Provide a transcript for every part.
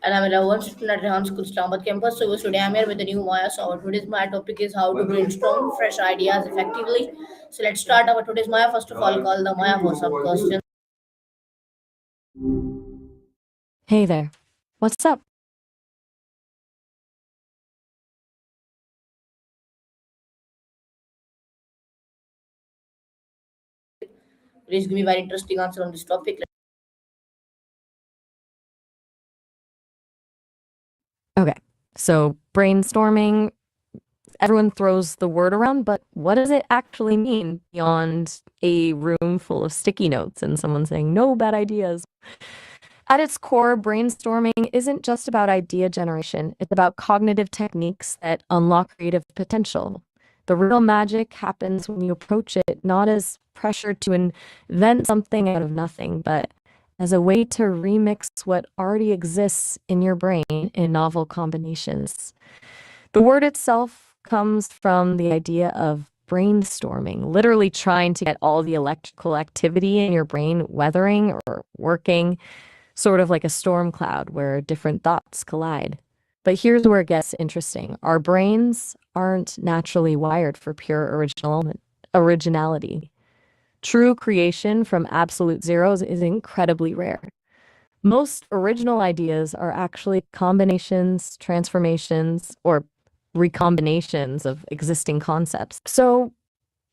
And I'm a one student at Rehan School, Islamabad campus. So today I'm here with the new Maya. So our today's Maya topic is how to brainstorm fresh ideas effectively. So let's start our today's Maya. First of all, call the Maya for some questions. Hey there. What's up? Please give me very interesting answer on this topic. Okay. So, brainstorming, everyone throws the word around, but what does it actually mean beyond a room full of sticky notes and someone saying, no bad ideas? At its core, brainstorming isn't just about idea generation, it's about cognitive techniques that unlock creative potential. The real magic happens when you approach it not as pressure to invent something out of nothing, but as a way to remix what already exists in your brain in novel combinations. The word itself comes from the idea of brainstorming, literally trying to get all the electrical activity in your brain weathering or working, sort of like a storm cloud where different thoughts collide. But here's where it gets interesting. Our brains aren't naturally wired for pure originality. True creation from absolute zeros is incredibly rare. Most original ideas are actually combinations, transformations, or recombinations of existing concepts. So,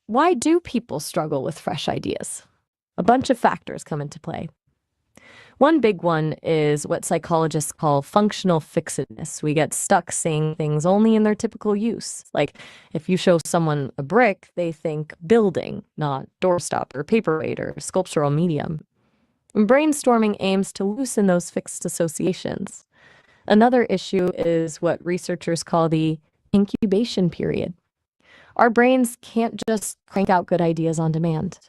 why do people struggle with fresh ideas? A bunch of factors come into play. One big one is what psychologists call functional fixedness. We get stuck seeing things only in their typical use. Like if you show someone a brick, they think building, not doorstop or paperweight or sculptural medium. And brainstorming aims to loosen those fixed associations. Another issue is what researchers call the incubation period. Our brains can't just crank out good ideas on demand.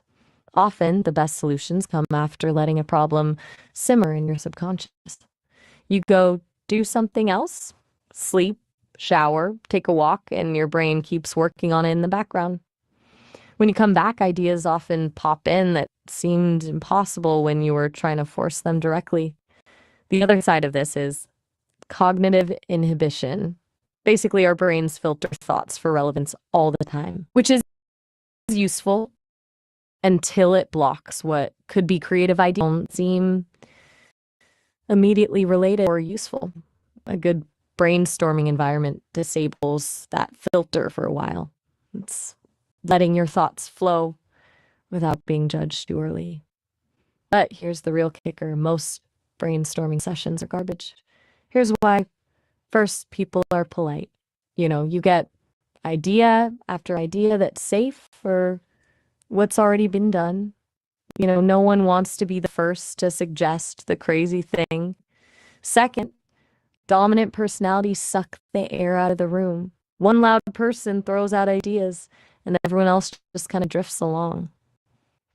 Often, the best solutions come after letting a problem simmer in your subconscious. You go do something else, sleep, shower, take a walk, and your brain keeps working on it in the background. When you come back, ideas often pop in that seemed impossible when you were trying to force them directly. The other side of this is cognitive inhibition. Basically, our brains filter thoughts for relevance all the time, which is useful until it blocks what could be creative ideas don't seem immediately related or useful. A good brainstorming environment disables that filter for a while. It's letting your thoughts flow without being judged too early. But here's the real kicker. Most brainstorming sessions are garbage. Here's why. First, people are polite. You get idea after idea that's safe for what's already been done. No one wants to be the first to suggest the crazy thing. Second, dominant personalities suck the air out of the room. One loud person throws out ideas, and everyone else just kind of drifts along.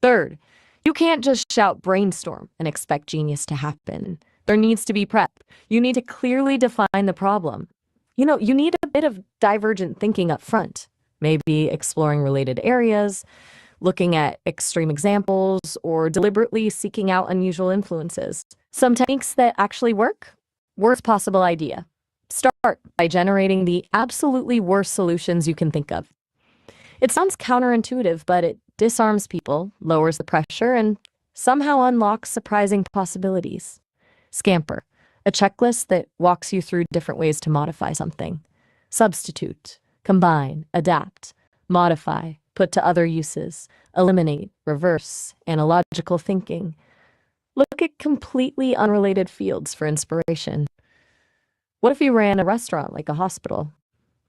Third, you can't just shout brainstorm and expect genius to happen. There needs to be prep. You need to clearly define the problem. You need a bit of divergent thinking up front, maybe exploring related areas, looking at extreme examples, or deliberately seeking out unusual influences. Some techniques that actually work: worst possible idea. Start by generating the absolutely worst solutions you can think of. It sounds counterintuitive, but it disarms people, lowers the pressure, and somehow unlocks surprising possibilities. Scamper, a checklist that walks you through different ways to modify something. Substitute, combine, adapt, modify, put to other uses, eliminate, reverse, analogical thinking. Look at completely unrelated fields for inspiration. What if you ran a restaurant like a hospital?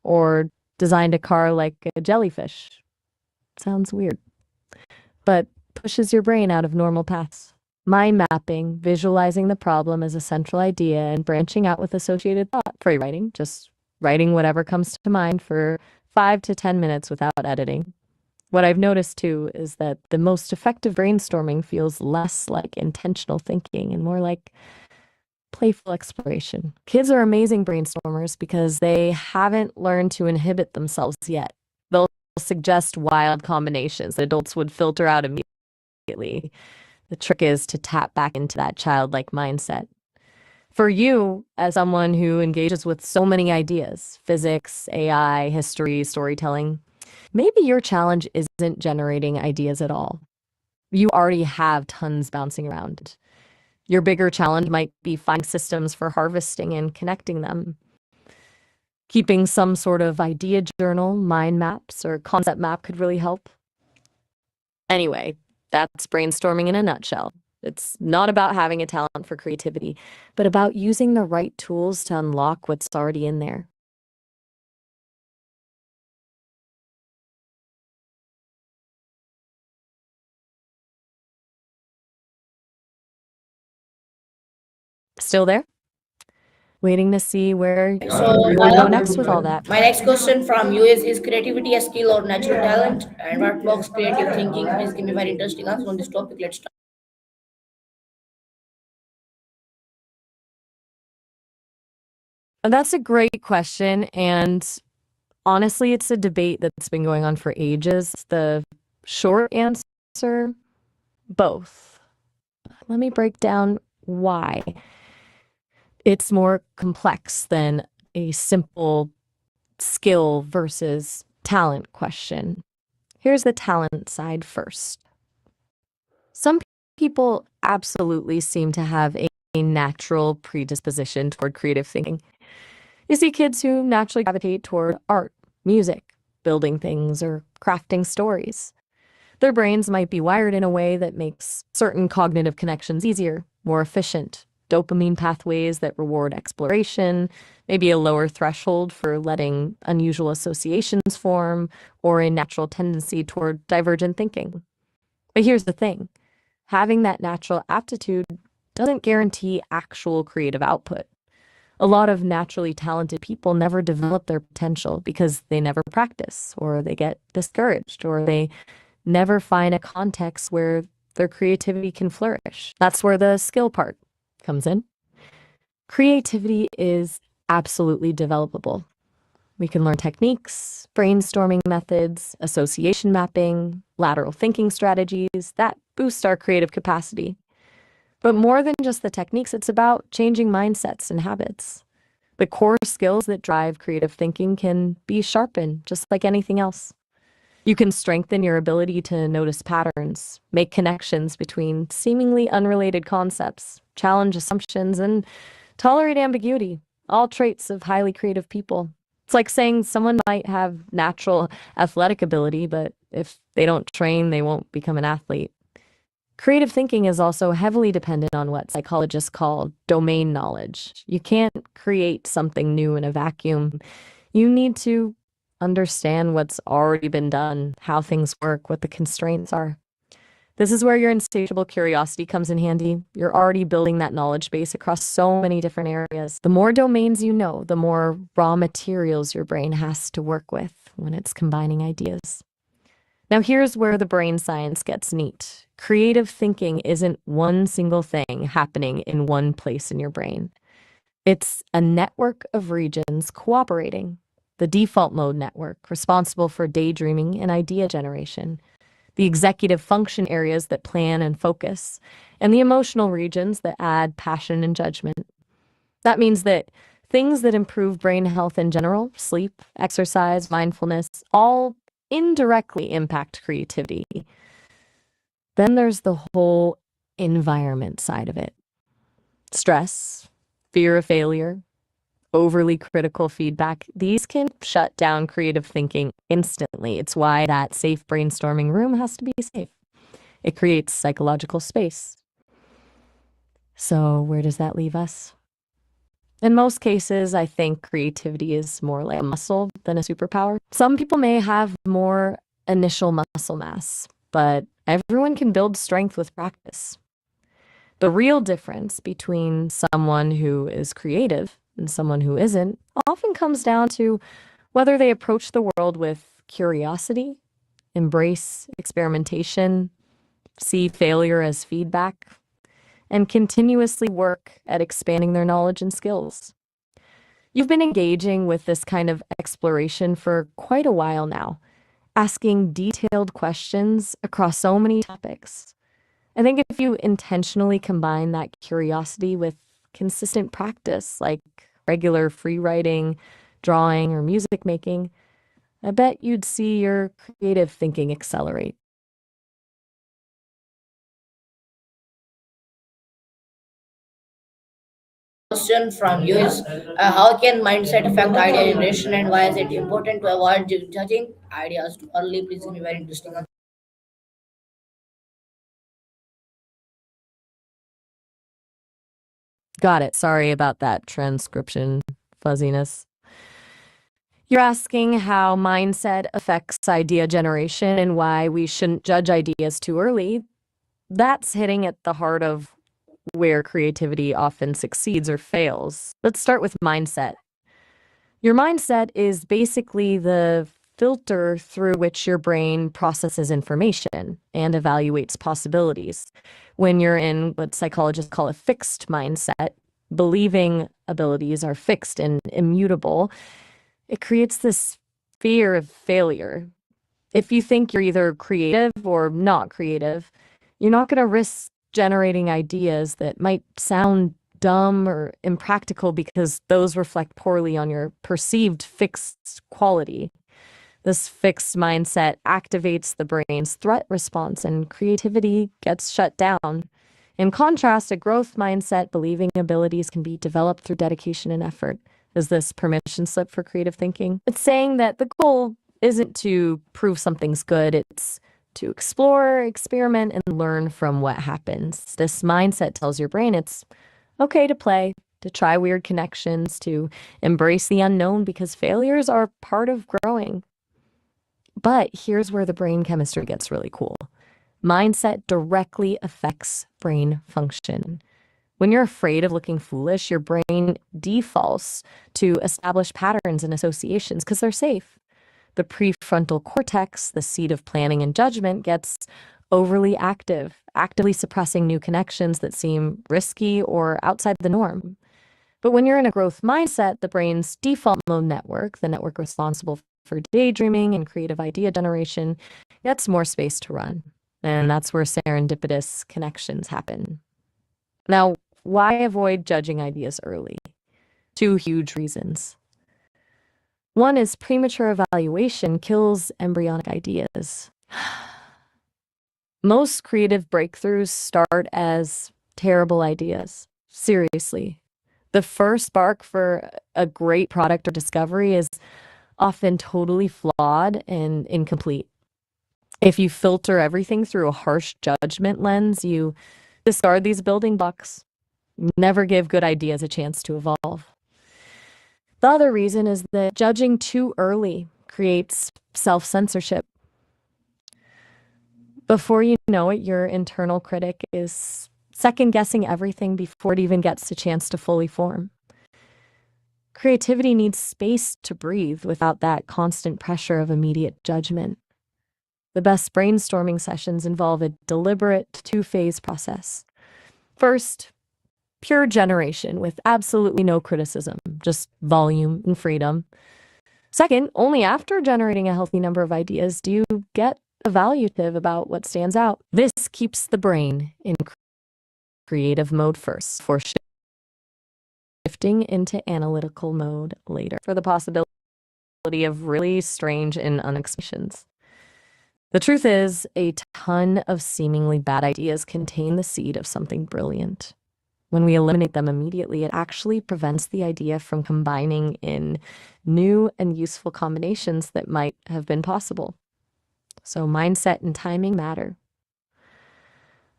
Or designed a car like a jellyfish? Sounds weird, but pushes your brain out of normal paths. Mind mapping, visualizing the problem as a central idea, and branching out with associated thought. Free writing, just writing whatever comes to mind for 5 to 10 minutes without editing. What I've noticed too is that the most effective brainstorming feels less like intentional thinking and more like playful exploration. Kids are amazing brainstormers because they haven't learned to inhibit themselves yet. They'll suggest wild combinations that adults would filter out immediately. The trick is to tap back into that childlike mindset. For you, as someone who engages with so many ideas, physics, AI, history, storytelling, maybe your challenge isn't generating ideas at all. You already have tons bouncing around. Your bigger challenge might be finding systems for harvesting and connecting them. Keeping some sort of idea journal, mind maps, or concept map could really help. Anyway, that's brainstorming in a nutshell. It's not about having a talent for creativity, but about using the right tools to unlock what's already in there. Still there? Waiting to see where So, you want to go next with all that. my next question from you is creativity a skill or natural talent? And what blocks creative thinking? Please give me very interesting answer on this topic. Let's start. That's a great question. And honestly, it's a debate that's been going on for ages. The short answer, both. Let me break down why. It's more complex than a simple skill versus talent question. Here's the talent side first. Some people absolutely seem to have a natural predisposition toward creative thinking. You see kids who naturally gravitate toward art, music, building things, or crafting stories. Their brains might be wired in a way that makes certain cognitive connections easier, more efficient, dopamine pathways that reward exploration, maybe a lower threshold for letting unusual associations form, or a natural tendency toward divergent thinking. But here's the thing. Having that natural aptitude doesn't guarantee actual creative output. A lot of naturally talented people never develop their potential because they never practice, or they get discouraged, or they never find a context where their creativity can flourish. That's where the skill part comes in. Creativity is absolutely developable. We can learn techniques, brainstorming methods, association mapping, lateral thinking strategies that boost our creative capacity. But more than just the techniques, it's about changing mindsets and habits. The core skills that drive creative thinking can be sharpened just like anything else. You can strengthen your ability to notice patterns, make connections between seemingly unrelated concepts, challenge assumptions, and tolerate ambiguity, all traits of highly creative people. It's like saying someone might have natural athletic ability, but if they don't train, they won't become an athlete. Creative thinking is also heavily dependent on what psychologists call domain knowledge. You can't create something new in a vacuum. You need to understand what's already been done, how things work, what the constraints are. This is where your insatiable curiosity comes in handy. You're already building that knowledge base across so many different areas. The more domains you know, the more raw materials your brain has to work with when it's combining ideas. Now, here's where the brain science gets neat. Creative thinking isn't one single thing happening in one place in your brain. It's a network of regions cooperating. The default mode network, responsible for daydreaming and idea generation. The executive function areas that plan and focus. And the emotional regions that add passion and judgment. That means that things that improve brain health in general, sleep, exercise, mindfulness, all indirectly impact creativity. Then there's the whole environment side of it. Stress, fear of failure, overly critical feedback, these can shut down creative thinking instantly. It's why that safe brainstorming room has to be safe. It creates psychological space. So where does that leave us? In most cases, I think creativity is more like a muscle than a superpower. Some people may have more initial muscle mass, but everyone can build strength with practice. The real difference between someone who is creative and someone who isn't often comes down to whether they approach the world with curiosity, embrace experimentation, see failure as feedback, and continuously work at expanding their knowledge and skills. You've been engaging with this kind of exploration for quite a while now, asking detailed questions across so many topics. I think if you intentionally combine that curiosity with consistent practice, like regular free writing, drawing, or music making, I bet you'd see your creative thinking accelerate. Question from you is how can mindset affect idea generation and why is it important to avoid judging ideas too early? Please give me very interesting. Got it. Sorry about that transcription fuzziness. You're asking how mindset affects idea generation and why we shouldn't judge ideas too early. That's hitting at the heart of where creativity often succeeds or fails. Let's start with mindset. Your mindset is basically the filter through which your brain processes information and evaluates possibilities. When you're in what psychologists call a fixed mindset, believing abilities are fixed and immutable, it creates this fear of failure. If you think you're either creative or not creative, you're not going to risk generating ideas that might sound dumb or impractical because those reflect poorly on your perceived fixed quality. This fixed mindset activates the brain's threat response and creativity gets shut down. In contrast, a growth mindset, believing abilities can be developed through dedication and effort. Is this permission slip for creative thinking? It's saying that the goal isn't to prove something's good, it's to explore, experiment, and learn from what happens. This mindset tells your brain it's okay to play, to try weird connections, to embrace the unknown because failures are part of growing. But here's where the brain chemistry gets really cool. Mindset directly affects brain function. When you're afraid of looking foolish, your brain defaults to establish patterns and associations because they're safe. The prefrontal cortex, the seat of planning and judgment, gets overly active, actively suppressing new connections that seem risky or outside the norm. But when you're in a growth mindset, the brain's default mode network, the network responsible for daydreaming and creative idea generation, gets more space to run. And that's where serendipitous connections happen. Now, why avoid judging ideas early? Two huge reasons. One is premature evaluation kills embryonic ideas. Most creative breakthroughs start as terrible ideas. Seriously. The first spark for a great product or discovery is often totally flawed and incomplete. If you filter everything through a harsh judgment lens, you discard these building blocks. Never give good ideas a chance to evolve. The other reason is that judging too early creates self-censorship. Before you know it, your internal critic is second-guessing everything before it even gets a chance to fully form. Creativity needs space to breathe without that constant pressure of immediate judgment. The best brainstorming sessions involve a deliberate two-phase process. First, pure generation with absolutely no criticism, just volume and freedom. Second, only after generating a healthy number of ideas do you get evaluative about what stands out. This keeps the brain in creative mode first, for shifting into analytical mode later, for the possibility of really strange and unexpected. The truth is, a ton of seemingly bad ideas contain the seed of something brilliant. When we eliminate them immediately, it actually prevents the idea from combining in new and useful combinations that might have been possible. So mindset and timing matter.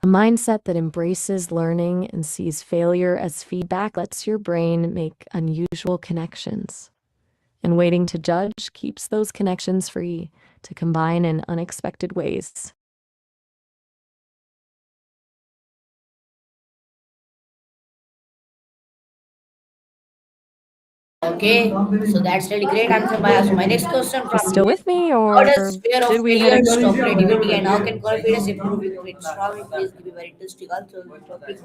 A mindset that embraces learning and sees failure as feedback lets your brain make unusual connections. And waiting to judge keeps those connections free to combine in unexpected ways. Okay, so that's really great answer, Maya. So my next question You from still you is with me, how or does fear of did we head failure into stop creativity and how can confidence improve in brainstorming? Please give me very interesting answer to the topic.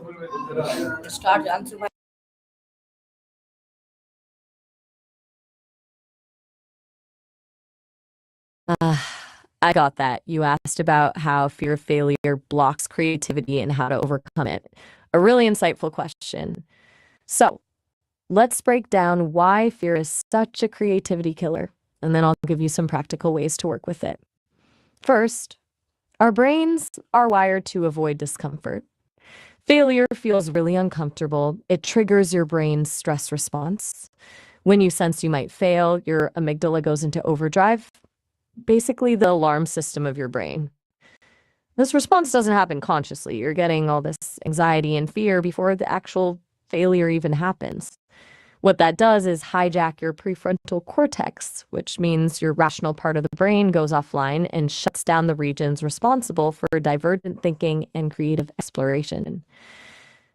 Let's start the answer. Uh, I got that. You asked about how fear of failure blocks creativity and how to overcome it. A really insightful question. So let's break down why fear is such a creativity killer, and then I'll give you some practical ways to work with it. First, our brains are wired to avoid discomfort. Failure feels really uncomfortable. It triggers your brain's stress response. When you sense you might fail, your amygdala goes into overdrive, basically the alarm system of your brain. This response doesn't happen consciously. You're getting all this anxiety and fear before the actual failure even happens. What that does is hijack your prefrontal cortex, which means your rational part of the brain goes offline and shuts down the regions responsible for divergent thinking and creative exploration.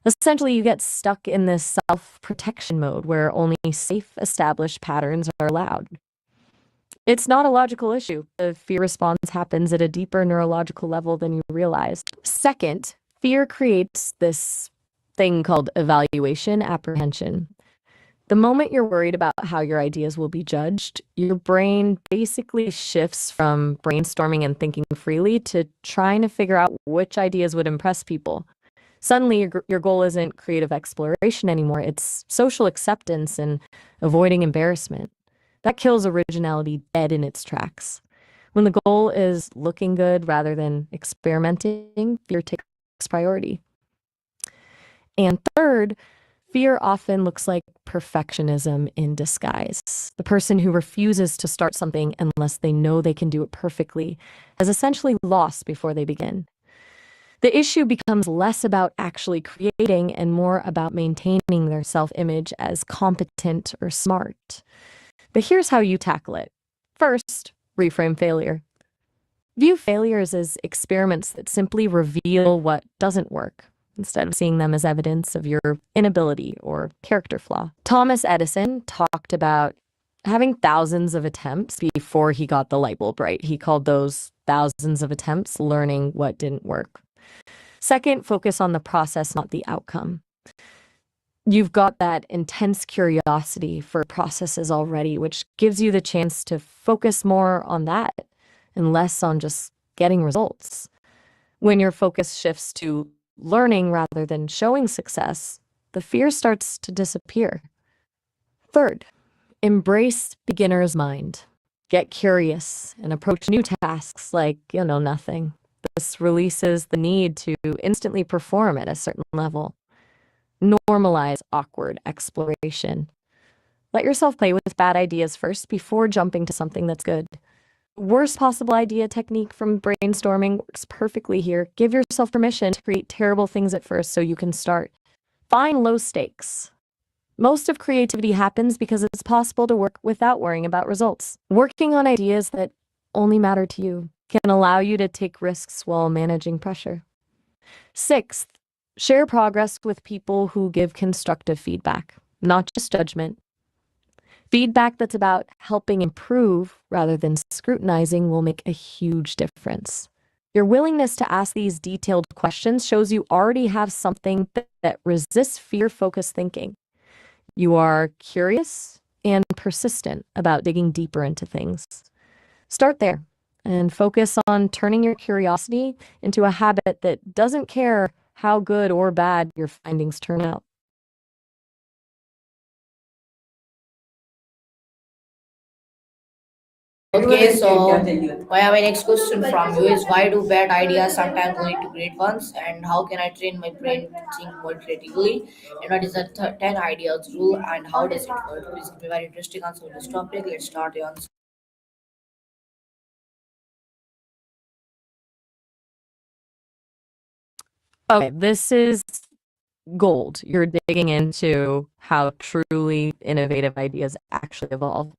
Essentially, you get stuck in this self-protection mode where only safe, established patterns are allowed. It's not a logical issue. The fear response happens at a deeper neurological level than you realize. Second, fear creates this thing called evaluation apprehension. The moment you're worried about how your ideas will be judged, your brain basically shifts from brainstorming and thinking freely to trying to figure out which ideas would impress people. Suddenly, your goal isn't creative exploration anymore. It's social acceptance and avoiding embarrassment. That kills originality dead in its tracks. When the goal is looking good rather than experimenting, fear takes priority. And third, fear often looks like perfectionism in disguise. The person who refuses to start something unless they know they can do it perfectly has essentially lost before they begin. The issue becomes less about actually creating and more about maintaining their self-image as competent or smart. But here's how you tackle it. First, reframe failure. View failures as experiments that simply reveal what doesn't work, instead of seeing them as evidence of your inability or character flaw. Thomas Edison talked about having thousands of attempts before he got the light bulb right. He called those thousands of attempts learning what didn't work. Second, focus on the process, not the outcome. You've got that intense curiosity for processes already, which gives you the chance to focus more on that and less on just getting results. When your focus shifts to learning rather than showing success, the fear starts to disappear. Third, embrace beginner's mind. Get curious and approach new tasks like, nothing. This releases the need to instantly perform at a certain level. Normalize awkward exploration. Let yourself play with bad ideas first before jumping to something that's good. Worst possible idea technique from brainstorming works perfectly here. Give yourself permission to create terrible things at first so you can start. Find low stakes. Most of creativity happens because it's possible to work without worrying about results. Working on ideas that only matter to you can allow you to take risks while managing pressure. Sixth, share progress with people who give constructive feedback, not just judgment. Feedback that's about helping improve rather than scrutinizing will make a huge difference. Your willingness to ask these detailed questions shows you already have something that resists fear-focused thinking. You are curious and persistent about digging deeper into things. Start there and focus on turning your curiosity into a habit that doesn't care how good or bad your findings turn out. Okay, so I have my next question from you is why do bad ideas sometimes lead to great ones, and how can I train my brain to think more creatively? And what is the 10 ideas rule, and how does it work? Please give me a very interesting answer on this topic. Let's start the answer. Okay, this is gold. You're digging into how truly innovative ideas actually evolve.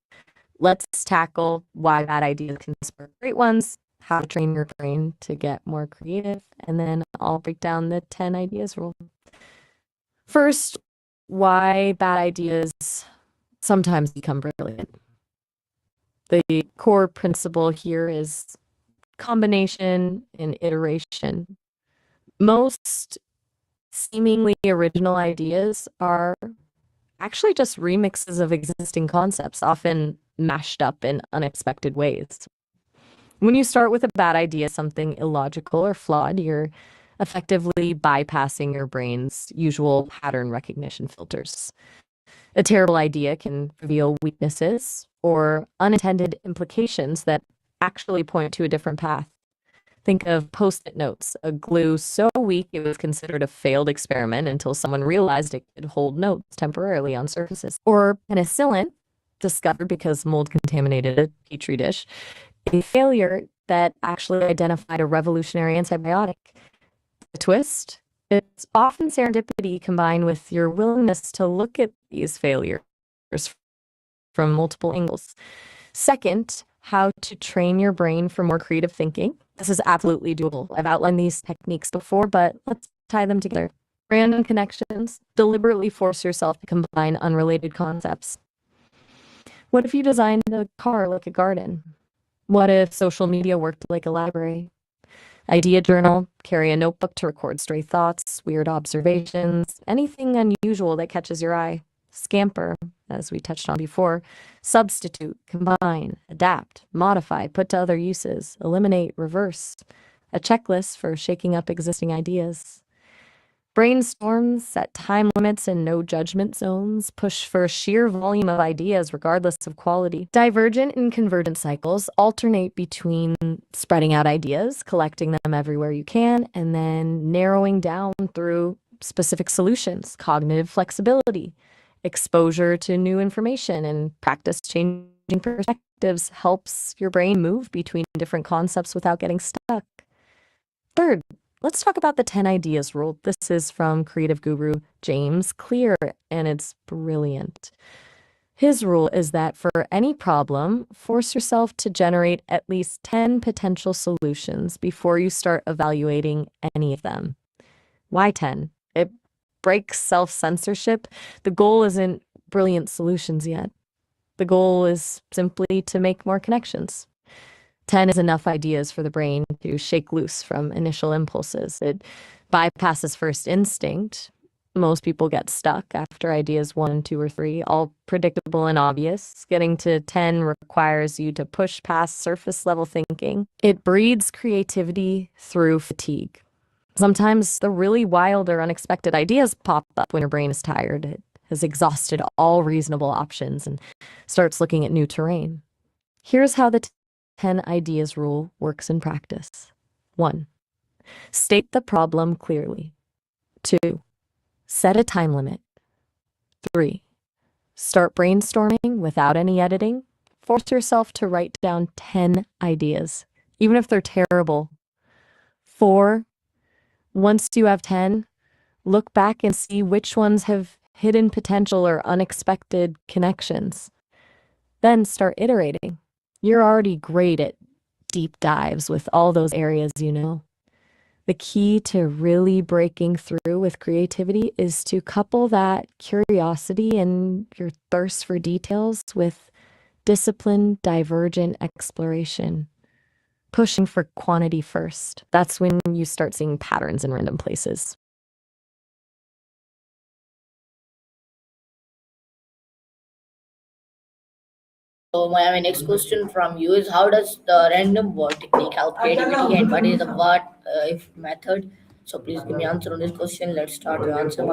Let's tackle why bad ideas can spark great ones, how to train your brain to get more creative, and then I'll break down the 10 ideas rule. First, why bad ideas sometimes become brilliant. The core principle here is combination and iteration. Most seemingly original ideas are actually just remixes of existing concepts, often mashed up in unexpected ways. When you start with a bad idea, something illogical or flawed, you're effectively bypassing your brain's usual pattern recognition filters. A terrible idea can reveal weaknesses or unintended implications that actually point to a different path. Think of post-it notes, a glue so weak it was considered a failed experiment until someone realized it could hold notes temporarily on surfaces. Or penicillin, discovered because mold contaminated a petri dish, a failure that actually identified a revolutionary antibiotic. The twist? It's often serendipity combined with your willingness to look at these failures from multiple angles. Second, how to train your brain for more creative thinking. This is absolutely doable. I've outlined these techniques before, but let's tie them together. Random connections. Deliberately force yourself to combine unrelated concepts. What if you designed a car like a garden? What if social media worked like a library? Idea journal, carry a notebook to record stray thoughts, weird observations, anything unusual that catches your eye. Scamper, as we touched on before. Substitute, combine, adapt, modify, put to other uses, eliminate, reverse. A checklist for shaking up existing ideas. Brainstorms, set time limits and no judgment zones, push for a sheer volume of ideas regardless of quality. Divergent and convergent cycles alternate between spreading out ideas, collecting them everywhere you can, and then narrowing down through specific solutions. Cognitive flexibility, exposure to new information, and practice changing perspectives helps your brain move between different concepts without getting stuck. Third, let's talk about the 10 ideas rule. This is from creative guru James Clear, and it's brilliant. His rule is that for any problem, force yourself to generate at least 10 potential solutions before you start evaluating any of them. Why 10? It breaks self-censorship. The goal isn't brilliant solutions yet. The goal is simply to make more connections. 10 is enough ideas for the brain to shake loose from initial impulses. It bypasses first instinct. Most people get stuck after ideas 1, 2, or 3, all predictable and obvious. Getting to 10 requires you to push past surface level thinking. It breeds creativity through fatigue. Sometimes the really wild or unexpected ideas pop up when your brain is tired. It has exhausted all reasonable options and starts looking at new terrain. Here's how the 10 ideas rule works in practice. 1. State the problem clearly. 2. Set a time limit. 3. Start brainstorming without any editing. Force yourself to write down 10 ideas, even if they're terrible. 4. Once you have 10, look back and see which ones have hidden potential or unexpected connections. Then start iterating. You're already great at deep dives with all those areas you know. The key to really breaking through with creativity is to couple that curiosity and your thirst for details with disciplined, divergent exploration. Pushing for quantity first. That's when you start seeing patterns in random places. So my next question from you is, how does the random word technique help creativity, and what is the what if method? So please give me answer on this question. Let's start your answer.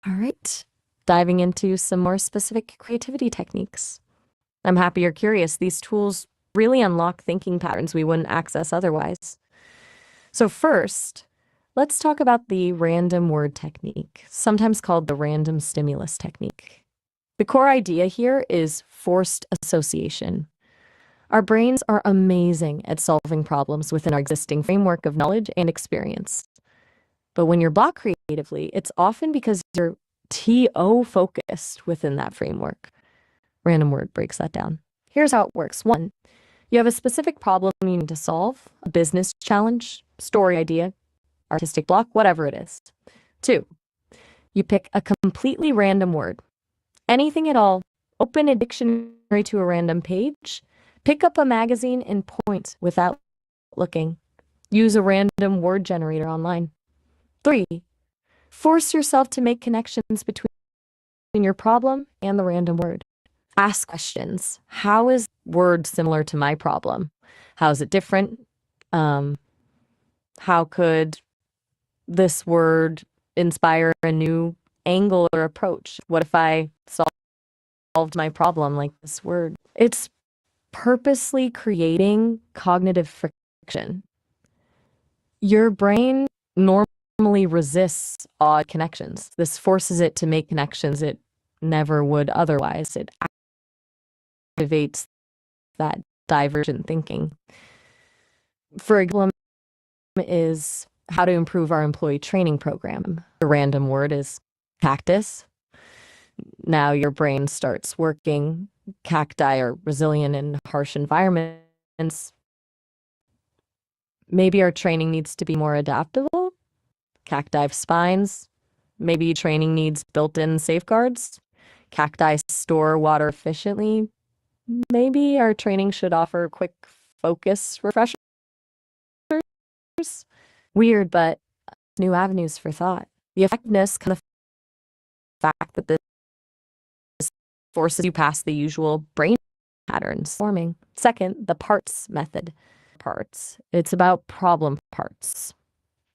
All right, diving into some more specific creativity techniques. I'm happy you're curious. These tools really unlock thinking patterns we wouldn't access otherwise. So first, let's talk about the random word technique, sometimes called the random stimulus technique. The core idea here is forced association. Our brains are amazing at solving problems within our existing framework of knowledge and experience. But when you're blocked creatively, it's often because you're TO focused within that framework. Random word breaks that down. Here's how it works. 1, you have a specific problem you need to solve, a business challenge, story idea, artistic block, whatever it is. 2, you pick a completely random word, anything at all, open a dictionary to a random page, pick up a magazine and point without looking. Use a random word generator online. 3, force yourself to make connections between your problem and the random word. Ask questions. How is word similar to my problem? How is it different? How could this word inspire a new angle or approach? What if I solved my problem like this word? It's purposely creating cognitive friction. Your brain normally resists odd connections. This forces it to make connections it never would otherwise. It activates that divergent thinking. For example, is how to improve our employee training program. The random word is cactus. Now your brain starts working. Cacti are resilient in harsh environments. Maybe our training needs to be more adaptable. Cacti have spines. Maybe training needs built-in safeguards. Cacti store water efficiently. Maybe our training should offer quick focus refreshers. Weird, but new avenues for thought. The effectiveness comes from the fact that this forces you past the usual brain patterns forming. Second, the parts method. Parts. It's about problem parts.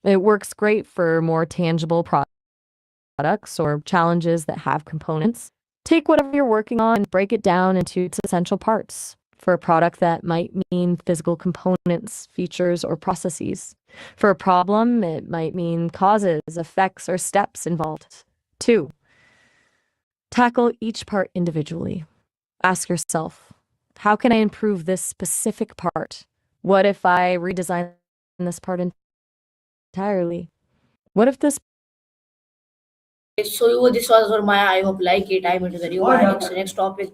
It works great for more tangible products or challenges that have components. Take whatever you're working on and break it down into its essential parts. For a product, that might mean physical components, features, or processes. For a problem, it might mean causes, effects, or steps involved. 2, tackle each part individually. Ask yourself, how can I improve this specific part? What if I redesign this part entirely? What if this So this was for my. I hope like it. I'm into the review. Next topic.